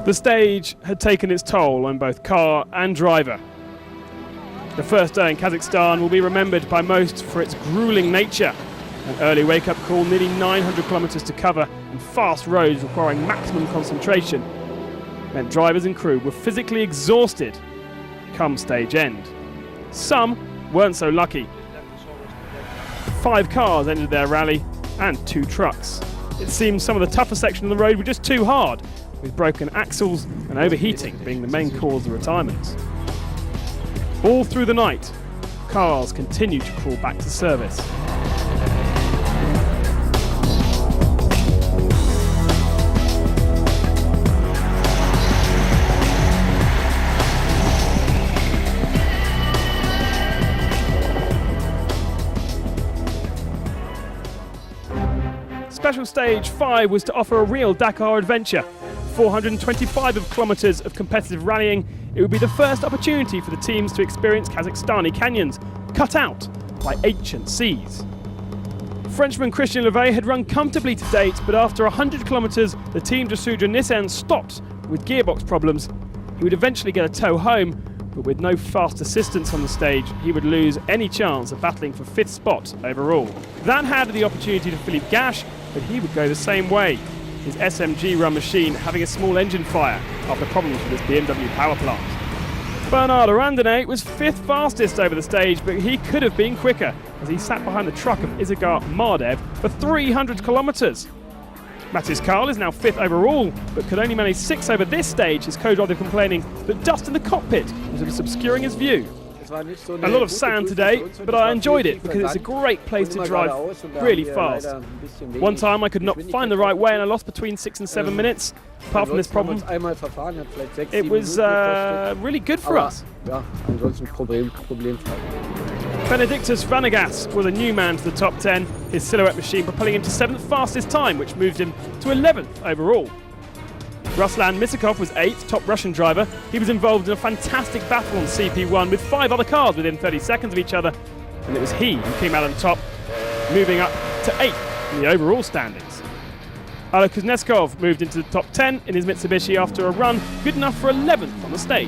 The stage had taken its toll on both car and driver. The first day in Kazakhstan will be remembered by most for its grueling nature. An early wake-up call, nearly 900 kilometers to cover, and fast roads requiring maximum concentration meant drivers and crew were physically exhausted come stage end. Some weren't so lucky. 5 cars entered their rally and 2 trucks. It seems some of the tougher sections of the road were just too hard, with broken axles and overheating being the main cause of retirements. All through the night, cars continued to crawl back to service. Special Stage 5 was to offer a real Dakar adventure. 425 kilometres of competitive rallying, it would be the first opportunity for the teams to experience Kazakhstani canyons, cut out by ancient seas. Frenchman Christian Levay had run comfortably to date, but after 100 kilometres, the Team de Soudra Nissan stopped with gearbox problems. He would eventually get a tow home, but with no fast assistance on the stage, he would lose any chance of battling for 5th spot overall. That had the opportunity to Philippe Gache, but he would go the same way, his SMG-run machine having a small engine fire after problems with his BMW power plant. Bernard Arandonnet was 5th fastest over the stage, but he could have been quicker as he sat behind the truck of Izigar Mardev for 300 kilometres. Mathis Karl is now 5th overall, but could only manage 6th over this stage, his co-driver complaining that dust in the cockpit was obscuring his view. A lot of sand today, but I enjoyed it because it's a great place to drive really fast. One time I could not find the right way and I lost between 6 and 7 minutes. Apart from this problem, it was really good for us. Benedictus Vanegas was a new man to the top 10, his Silhouette machine propelling him to 7th fastest time, which moved him to 11th overall. Ruslan Misakov was 8th, top Russian driver. He was involved in a fantastic battle on CP1 with 5 other cars within 30 seconds of each other, and it was he who came out on top, moving up to 8th in the overall standings. Ala Kuznetsov moved into the top 10 in his Mitsubishi after a run good enough for 11th on the stage.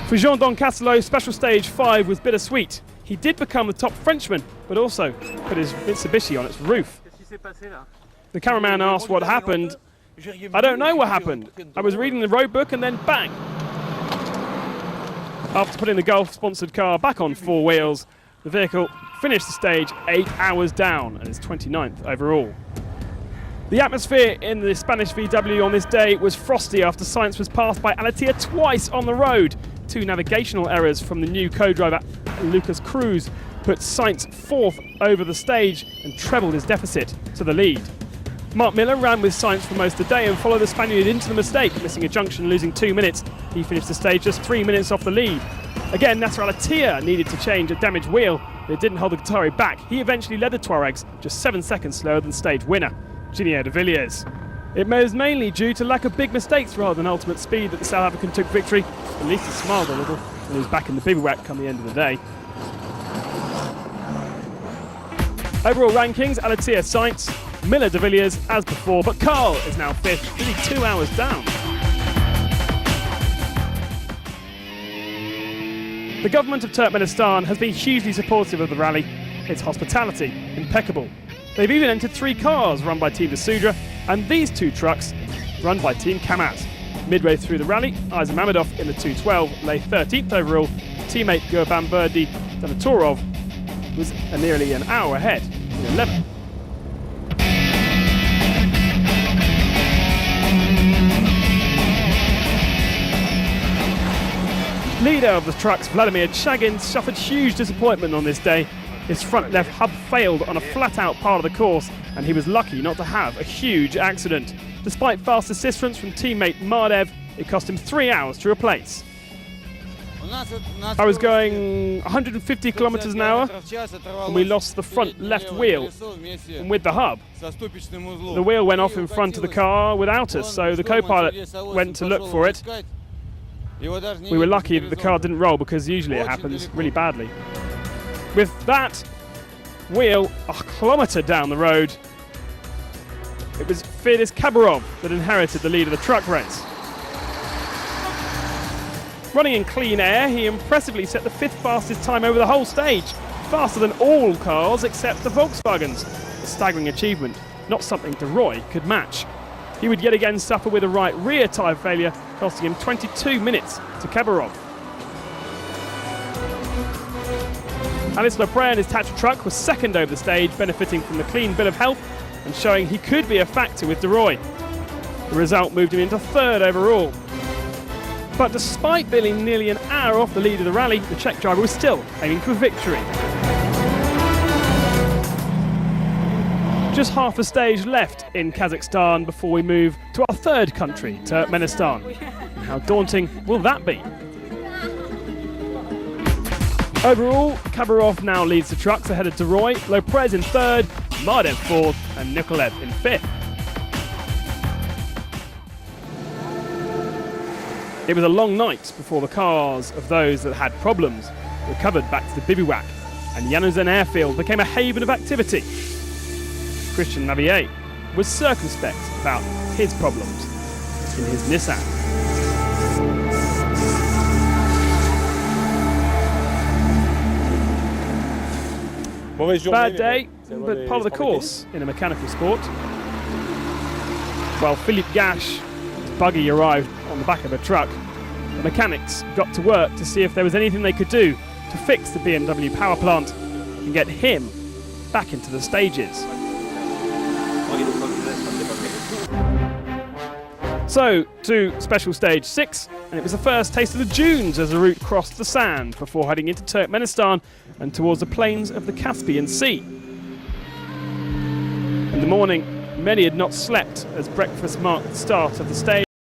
For Jean Doncastelot, Special Stage 5 was bittersweet. He did become the top Frenchman, but also put his Mitsubishi on its roof. The cameraman asked what happened. I don't know what happened. I was reading the road book and then bang! After putting the Gulf-sponsored car back on 4 wheels, the vehicle finished the stage 8 hours down and is 29th overall. The atmosphere in the Spanish VW on this day was frosty after Sainz was passed by Alatia twice on the road. 2 navigational errors from the new co-driver Lucas Cruz put Sainz 4th over the stage and trebled his deficit to the lead. Mark Miller ran with Sainz for most of the day and followed the Spaniard into the mistake, missing a junction, losing 2 minutes. He finished the stage just 3 minutes off the lead. Again, Nasser Al-Attiyah needed to change a damaged wheel, but it didn't hold the Qatari back. He eventually led the Tuaregs just 7 seconds slower than stage winner, Ginier de Villiers. It was mainly due to lack of big mistakes rather than ultimate speed that the South African took victory. At least he smiled a little when he was back in the bivouac come the end of the day. Overall rankings, Alatia Sainz, Miller de Villiers as before, but Karl is now 5th, nearly 2 hours down. The government of Turkmenistan has been hugely supportive of the rally. Its hospitality, impeccable. They've even entered 3 cars run by Team de Soudra and these 2 trucks run by Team Kamaz. Midway through the rally, Isaac Mamedov in the 212 lay 13th overall. Teammate Gurbanberdi Donatorov was nearly an hour ahead in 11th. Leader of the trucks, Vladimir Chagin, suffered huge disappointment on this day. His front left hub failed on a flat-out part of the course, and he was lucky not to have a huge accident. Despite fast assistance from teammate Mardev, it cost him 3 hours to replace. I was going 150 kilometers an hour, and we lost the front left wheel, and with the hub. The wheel went off in front of the car without us, so the co-pilot went to look for it. We were lucky that the car didn't roll, because usually it happens really badly. With that wheel a kilometre down the road, it was Firdis Khabarov that inherited the lead of the truck race. Running in clean air, he impressively set the 5th fastest time over the whole stage, faster than all cars except the Volkswagens. A staggering achievement, not something De Rooij could match. He would yet again suffer with a right rear tyre failure, costing him 22 minutes to Khabarov. Alice Lepre and his Tatra truck was second over the stage, benefiting from the clean bill of health and showing he could be a factor with De Rooij. The result moved him into 3rd overall. But despite being nearly an hour off the lead of the rally, the Czech driver was still aiming for victory. Just half a stage left in Kazakhstan before we move to our 3rd country, Turkmenistan. How daunting will that be? Overall, Khabarov now leads the trucks ahead of De Rooij, Lopez in 3rd, Mardev 4th and Nikolev in 5th. It was a long night before the cars of those that had problems recovered back to the bivouac, and Yanuzen Airfield became a haven of activity. Christian Navier was circumspect about his problems in his Nissan. Bad day, but part of the course in a mechanical sport. While Philippe Gache, his buggy arrived on the back of a truck, the mechanics got to work to see if there was anything they could do to fix the BMW power plant and get him back into the stages. So, to special stage 6, and it was the first taste of the dunes as the route crossed the sand before heading into Turkmenistan and towards the plains of the Caspian Sea. In the morning, many had not slept as breakfast marked the start of the stage.